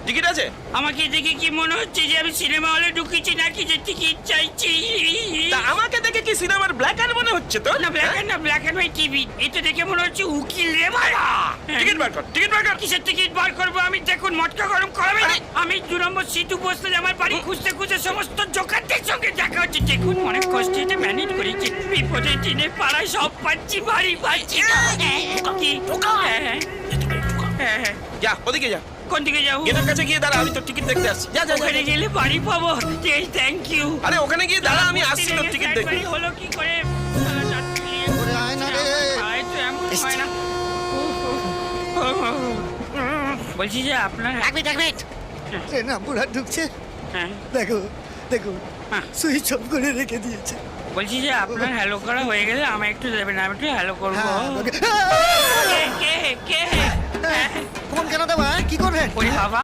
Ticket আছে? আমাকে দেখে কি মনে হচ্ছে যে আমি সিনেমা হলে ঢুকেছি নাকি যে টিকিট চাইছি? তা আমাকে দেখে কি সিনেমার ব্ল্যাক অ্যান্ড মনে হচ্ছে তো? না ব্ল্যাক অ্যান্ড হোয়াইট টিভি, এটা দেখে মনে হচ্ছে উকিল রে বাবা। টিকিট বার কর, টিকিট বার কর। কিসের টিকিট বার করবো আমি? দেখুন মটকা গরম করাবে না। আরে! আমি 2 নম্বর সিটু বসলে আমার বাড়ি খুঁজতে খুঁজতে সমস্ত জোকারদের সঙ্গে দেখা হচ্ছে। দেখুন অনেক কষ্টে এটা ম্যানেজ করেছি। বিপদের দিনে পাড়ায় সব পাচ্ছি, বাড়ি পাচ্ছি না। কি? হ্যাঁ, হ্যাঁ। যা ওদিকে যা, কোন দিকে যাবো? গেটের কাছে গিয়ে দাঁড়া, আমি তো টিকিট দেখতে আসছি। যা যা যা। ওখানে গেলে বাড়ি পাবো? Thank you. আরে ওখানে গিয়ে দাঁড়া, আমি আসছি তোর টিকিট দেখতে। হলো কি করে? ওরে আয় না রে। আয় তো এমন হয় না। বলছি যে আপনার এক মিনিট ট্রেন আমপুরা ঢুকছে। হ্যাঁ, দেখো দেখো হ্যাঁ। সুইচ অফ করে রেখে দিয়েছে। বলছি যে আপনার হ্যালো করা হয়ে গেলে আমায় একটু দেবেন, আমি একটু হ্যালো করবো। হ্যাঁ, ওকে। কে কে কে? ফোন কেন দেবো? কি করবেন? ওরে বাবা,